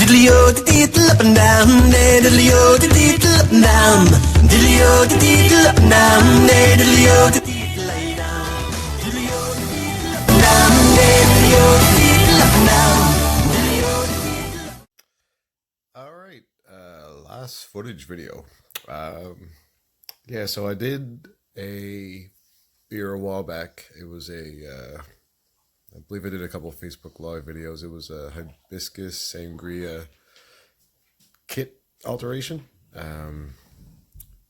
Diddly-o, diddle up and down, diddly-o, diddle up and down, diddly-o, diddle up and down, diddly-o, diddle lay down, diddly-o, diddle up and down, diddly-o, diddle up and down, diddly-o, diddle. All right, last footage video. Yeah, so I did a beer a while back. It was I believe I did a couple of Facebook Live videos. It was a hibiscus sangria kit alteration.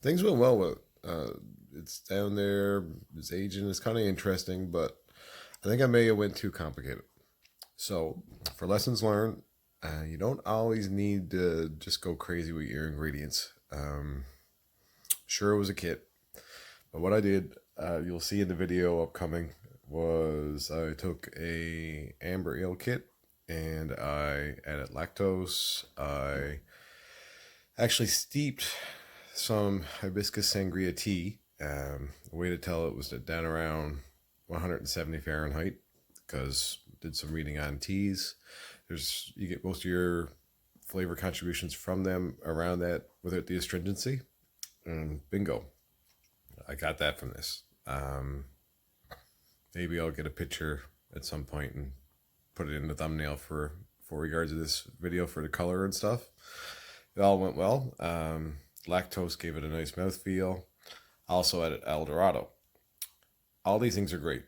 Things went well with it. It's down there, it's aging, it's kind of interesting, but I think I may have went too complicated. So for lessons learned, you don't always need to just go crazy with your ingredients. Sure, it was a kit, but what I did, you'll see in the video upcoming, was I took a amber ale kit and I added lactose. I actually steeped some hibiscus sangria tea. The way to tell it was down around 170 Fahrenheit, because I did some reading on teas. You get most of your flavor contributions from them around that without the astringency. And bingo, I got that from this. Maybe I'll get a picture at some point and put it in the thumbnail for regards to this video for the color and stuff. It all went well. Lactose gave it a nice mouthfeel. Also added Eldorado. All these things are great,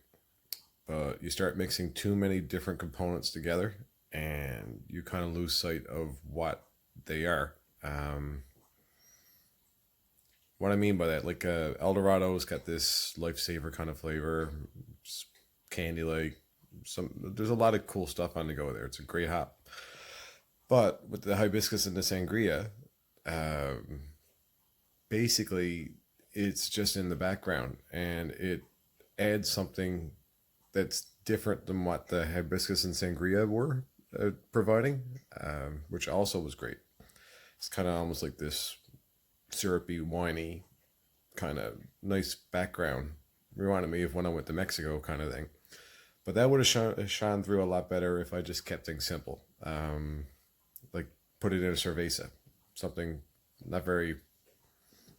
but you start mixing too many different components together and you kind of lose sight of what they are. What I mean by that, like Eldorado's got this lifesaver kind of flavor, candy-like. There's a lot of cool stuff on the go there. It's a great hop. But with the hibiscus and the sangria, basically it's just in the background, and it adds something that's different than what the hibiscus and sangria were providing, which also was great. It's kind of almost like this syrupy, winey, kind of nice background. Reminded me of when I went to Mexico kind of thing. But that would have shone through a lot better if I just kept things simple. Like put it in a cerveza. Something not very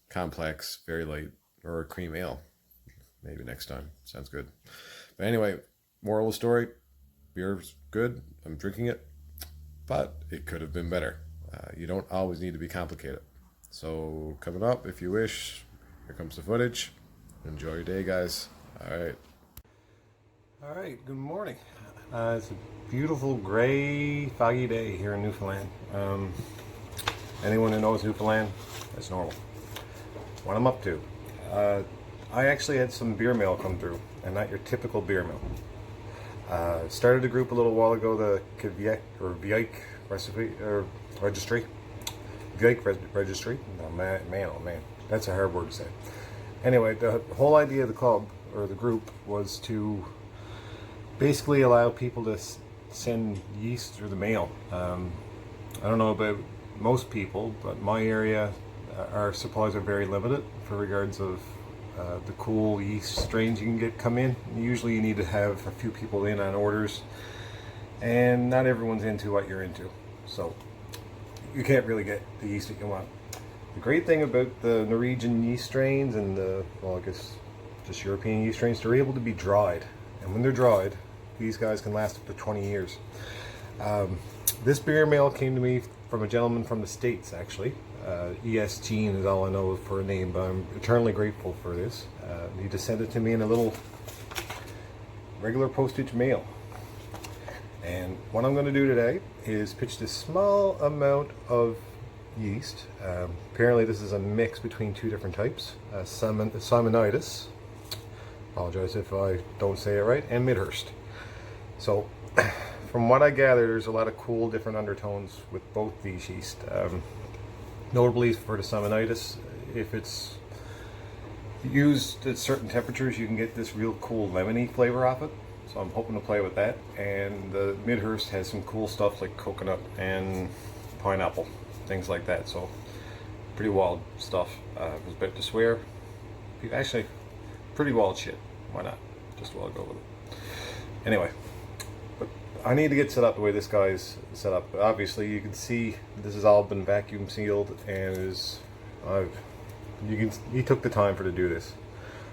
complex, very light, or a cream ale. Maybe next time. Sounds good. But anyway, moral of the story, beer's good. I'm drinking it. But it could have been better. You don't always need to be complicated. So coming up, if you wish, here comes the footage. Enjoy your day, guys. All right, good morning. It's a beautiful gray, foggy day here in Newfoundland. Anyone who knows Newfoundland, that's normal. What I'm up to, I actually had some beer mail come through, and not your typical beer mail. Started a group a little while ago, the Vike recipe or registry. Vike registry. Oh man, that's a hard word to say. Anyway, the whole idea of the club or the group was to basically allow people to send yeast through the mail. I don't know about most people, but my area, our supplies are very limited for regards of the cool yeast strains you can come in. Usually you need to have a few people in on orders, and not everyone's into what you're into, so you can't really get the yeast that you want. The great thing about the Norwegian yeast strains and the, well, I guess just European yeast strains, they're able to be dried. And when they're dried, these guys can last up to 20 years. This beer mail came to me from a gentleman from the States, actually. E.S. Gene is all I know for a name, but I'm eternally grateful for this. He just sent it to me in a little regular postage mail. And what I'm going to do today is pitch this small amount of yeast. Apparently this is a mix between two different types, Simonitis, apologize if I don't say it right, and Midhurst. So from what I gather, there's a lot of cool different undertones with both these yeast. Notably for the Simonitis, if it's used at certain temperatures, you can get this real cool lemony flavor off it. So I'm hoping to play with that. And the Midhurst has some cool stuff like coconut and pineapple, things like that. So pretty wild stuff. I was about to swear. Actually, pretty wild shit. Why not? Just while I go with it. Anyway, but I need to get set up the way this guy's set up. Obviously, you can see this has all been vacuum sealed, and he took the time to do this.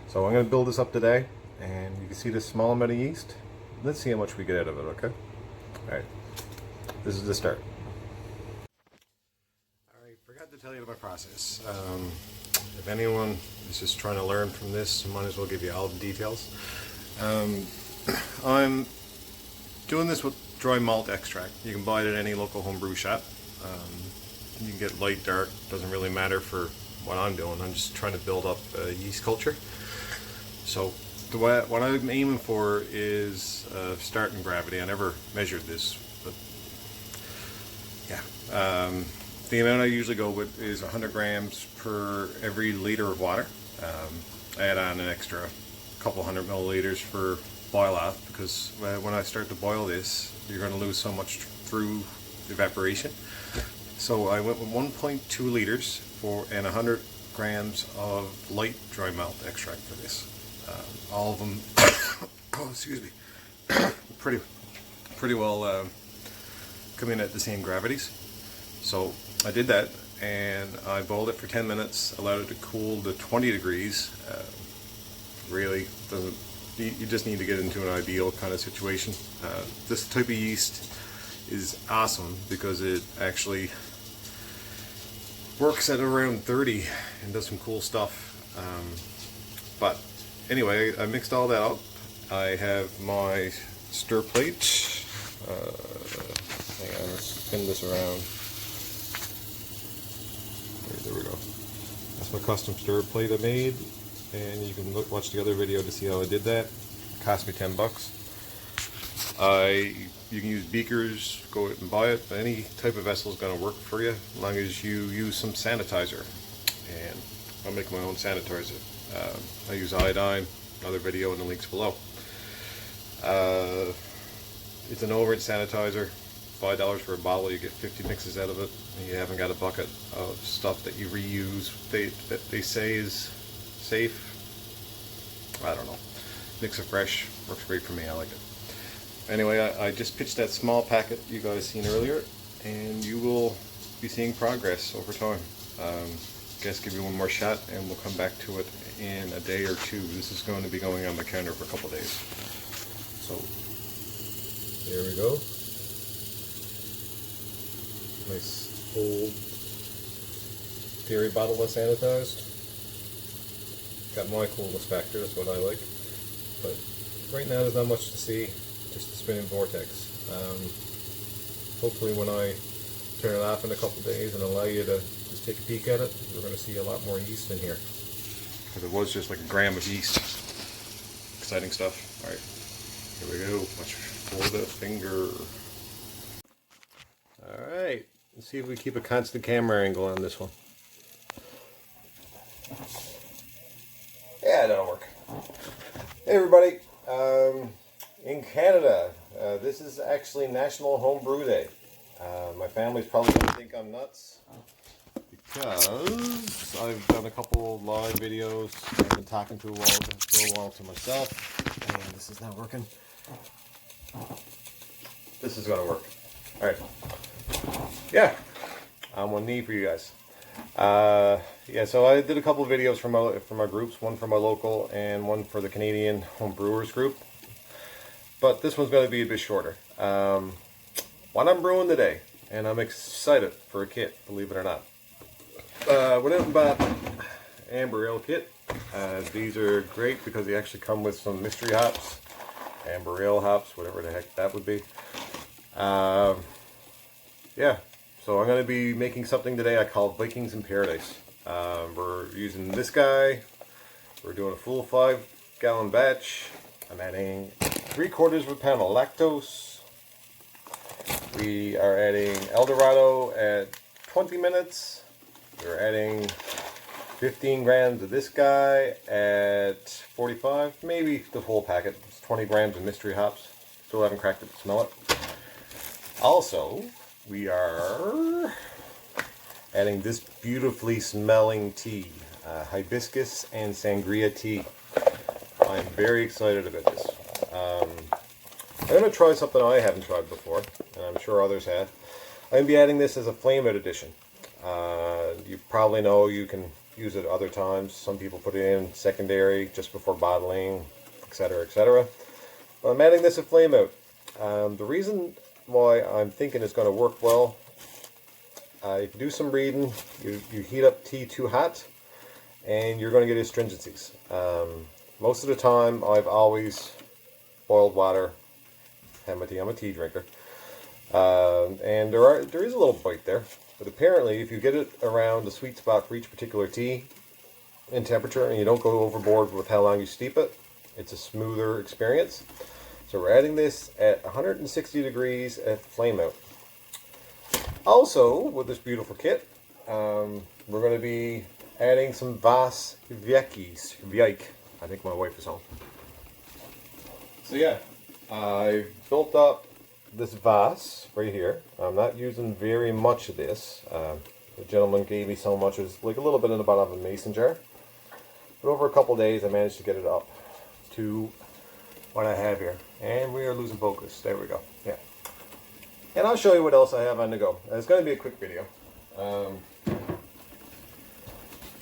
So I'm going to build this up today, and you can see this small amount of yeast. Let's see how much we get out of it, okay? All right, this is the start. All right, forgot to tell you my process. If anyone is just trying to learn from this, I might as well give you all the details. I'm doing this with dry malt extract. You can buy it at any local homebrew shop. You can get light, dark, doesn't really matter for what I'm doing. I'm just trying to build up a yeast culture. So what I'm aiming for is starting gravity. I never measured this, but yeah. The amount I usually go with is 100 grams per every liter of water. I add on an extra couple hundred milliliters for boil off, because when I start to boil this, you're going to lose so much through evaporation. So I went with 1.2 liters and 100 grams of light dry malt extract for this. All of them, oh excuse me, pretty well come in at the same gravities. So I did that, and I boiled it for 10 minutes, allowed it to cool to 20 degrees. Really doesn't, you just need to get into an ideal kind of situation. This type of yeast is awesome because it actually works at around 30 and does some cool stuff. But anyway, I mixed all that up. I have my stir plate. Hang on, let's spin this around. There we go. That's my custom stir plate I made, and you can watch the other video to see how I did that. It cost me $10. You can use beakers, go out and buy it. Any type of vessel is going to work for you, as long as you use some sanitizer. And I'll make my own sanitizer. I use iodine. Another video in the links below. It's an overage sanitizer. $5 for a bottle, you get 50 mixes out of it, and you haven't got a bucket of stuff that you reuse that they say is safe. I don't know. Mix it fresh, works great for me, I like it. Anyway, I just pitched that small packet you guys seen earlier, and you will be seeing progress over time. Guess give you one more shot, and we'll come back to it in a day or two. This is going to be going on my counter for a couple days. So, here we go. Nice old dairy bottle that's sanitized. Got my coolness factor, that's what I like. But right now there's not much to see, just a spinning vortex. Hopefully when I turn it off in a couple days and allow you to just take a peek at it, we're going to see a lot more yeast in here. Because it was just like a gram of yeast. Exciting stuff. Alright, here we go. Watch for the finger. Alright. Let's see if we keep a constant camera angle on this one. Yeah, that'll work. Hey everybody, in Canada, this is actually National Homebrew Day. My family's probably going to think I'm nuts because I've done a couple live videos. I've been talking for a while to myself, and this is not working. This is going to work. Alright. Yeah, I'm on knee for you guys. Yeah, so I did a couple of videos for my groups, one for my local and one for the Canadian Home Brewers group. But this one's going to be a bit shorter. What I'm brewing today, and I'm excited for a kit, believe it or not. Went out and bought Amber Ale kit. These are great because they actually come with some mystery hops, Amber Ale hops, whatever the heck that would be. Yeah, so I'm going to be making something today I call Vikings In Paradise. We're using this guy. We're doing a full 5-gallon batch. I'm adding 3/4 of a pound of lactose. We are adding Eldorado at 20 minutes. We're adding 15 grams of this guy at 45, maybe the full packet. It's 20 grams of mystery hops. Still haven't cracked it to smell it. Also, we are adding this beautifully smelling tea, hibiscus and sangria tea. I'm very excited about this. I'm going to try something I haven't tried before, and I'm sure others have. I'm going to be adding this as a flame out addition. You probably know you can use it other times. Some people put it in secondary just before bottling, etc., etc. But I'm adding this as flame out. The reason why I'm thinking it's going to work well, if you do some reading, you heat up tea too hot, and you're going to get astringencies. Most of the time, I've always boiled water. I'm a tea drinker, and there is a little bite there. But apparently, if you get it around the sweet spot for each particular tea in temperature, and you don't go overboard with how long you steep it, it's a smoother experience. So we're adding this at 160 degrees at flame out. Also, with this beautiful kit, we're going to be adding some Vas Vjike. I think my wife is home. So yeah, I built up this vase right here. I'm not using very much of this. The gentleman gave me so much, it was like a little bit in the bottom of a mason jar. But over a couple days, I managed to get it up to what I have here. And we are losing focus. There we go. Yeah. And I'll show you what else I have on the go. It's going to be a quick video.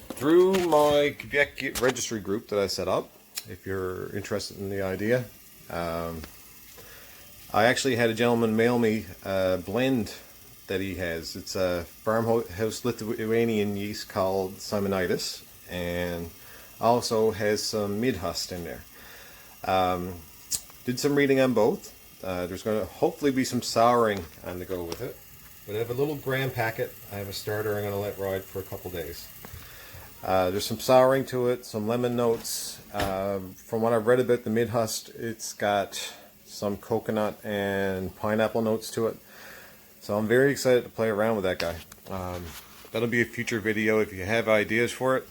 Through my Quebec registry group that I set up, if you're interested in the idea, I actually had a gentleman mail me a blend that he has. It's a farmhouse Lithuanian yeast called Simonitis, and also has some Midhust in there. Did some reading on both. There's going to hopefully be some souring on the go with it. But I have a little gram packet. I have a starter I'm going to let ride for a couple days. There's some souring to it, some lemon notes. From what I've read about the Midhust, it's got some coconut and pineapple notes to it. So I'm very excited to play around with that guy. That'll be a future video. If you have ideas for it,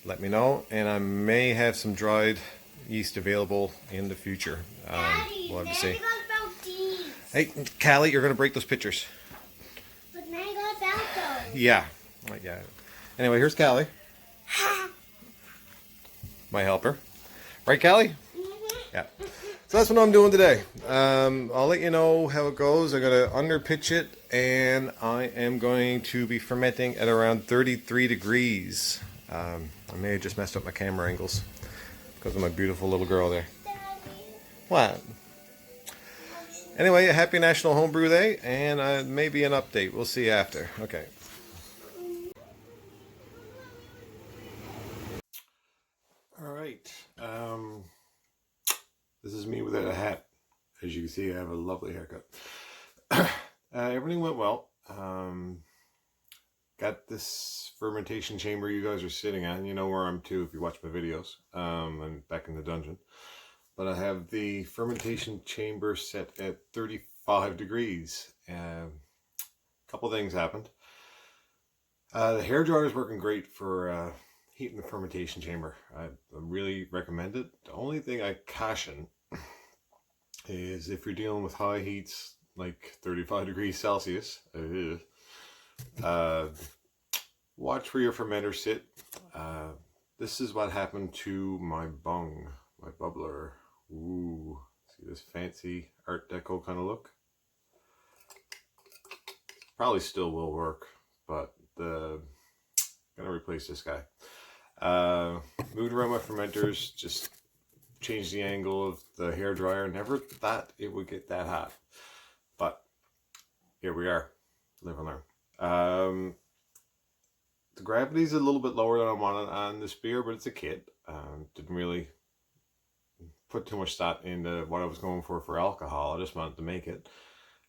let me know. And I may have some dried yeast available in the future. Daddy, we'll have to see. Hey, Callie, you're going to break those pictures. but now I got about those. Yeah. Yeah. Anyway, here's Callie. My helper. Right, Callie? Yeah. So that's what I'm doing today. I'll let you know how it goes. I'm going to underpitch it, and I am going to be fermenting at around 33 degrees. I may have just messed up my camera angles because of my beautiful little girl there. What? Anyway, a happy National Homebrew Day, and maybe an update. We'll see after. Okay. All right. This is me without a hat. As you can see, I have a lovely haircut. Everything went well. Got this fermentation chamber you guys are sitting on. You know where I'm to if you watch my videos. I'm back in the dungeon. But I have the fermentation chamber set at 35 degrees. A couple things happened. The hair dryer is working great for heating the fermentation chamber. I really recommend it. The only thing I caution is if you're dealing with high heats like 35 degrees Celsius, watch where your fermenters sit. This is what happened to my bung, my bubbler. Ooh, see this fancy Art Deco kind of look? Probably still will work, but gonna replace this guy. Moved around my fermenters, just changed the angle of the hair dryer. Never thought it would get that hot, but here we are. Live and learn. The gravity's a little bit lower than I wanted on this beer, but it's a kit. Didn't really put too much thought into what I was going for alcohol. I just wanted to make it.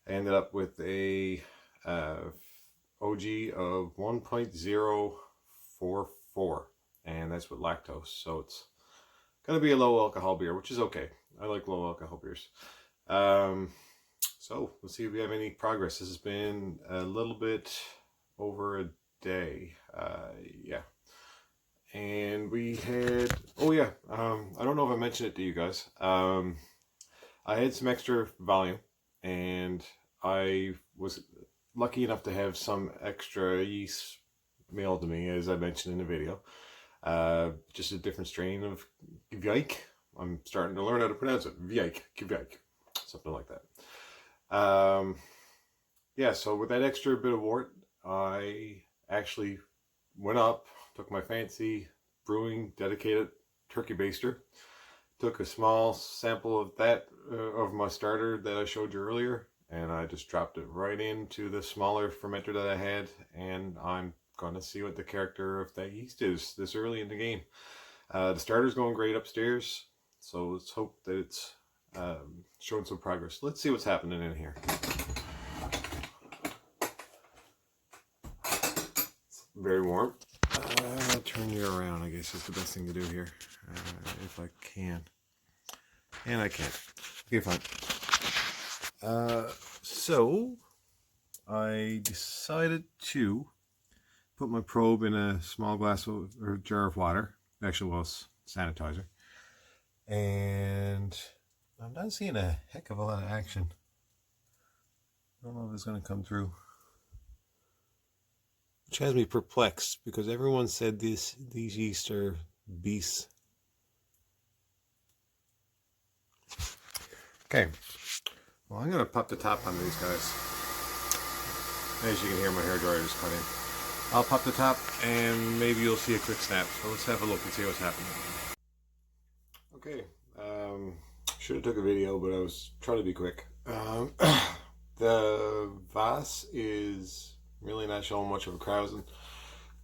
I ended up with a OG of 1.044, and that's with lactose, so it's gonna be a low alcohol beer, which is okay. I like low alcohol beers. So let's see if we have any progress. This has been a little bit over a day. Yeah, and we had, oh yeah, I don't know if I mentioned it to you guys. I had some extra volume, and I was lucky enough to have some extra yeast mailed to me, as I mentioned in the video. Just a different strain of Vjike. I'm starting to learn how to pronounce it. Vjike. something like that. Yeah, so with that extra bit of wort, I actually went up, took my fancy Brewing dedicated turkey baster, took a small sample of that, of my starter that I showed you earlier, and I just dropped it right into the smaller fermenter that I had, and I'm going to see what the character of that yeast is this early in the game. The starter's going great upstairs, so let's hope that it's showing some progress. Let's see what's happening in here. It's very warm. Turn you around, I guess is the best thing to do here, if I can. And I can't. Okay, fine. So I decided to put my probe in a small glass or jar of water. Actually, well, it's sanitizer. And I'm not seeing a heck of a lot of action. I don't know if it's going to come through. Which has me perplexed, because everyone said these yeast are beasts. Okay, well, I'm going to pop the top on these guys. As you can hear, my hairdryer is cutting. I'll pop the top and maybe you'll see a quick snap. So let's have a look and see what's happening. Okay, should have took a video, but I was trying to be quick. The Vase is really not showing much of a krausen.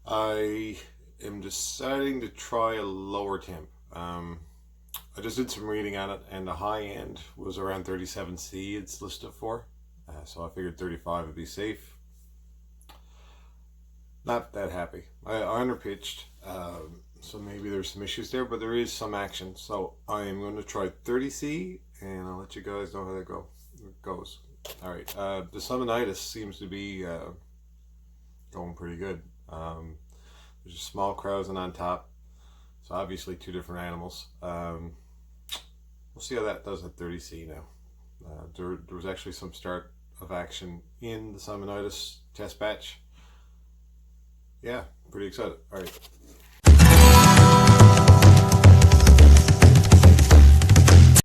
I am deciding to try a lower temp. I just did some reading on it, and the high end was around 37C it's listed for. So I figured 35 would be safe. Not that happy. I underpitched, so maybe there's some issues there, but there is some action. So I am going to try 30C, and I'll let you guys know how that goes. All right, the Summonitis seems to be going pretty good. There's a small krausen on top, so obviously two different animals. We'll see how that does at 30C now. There was actually some start of action in the Summonitis test batch. Yeah, pretty excited. All right.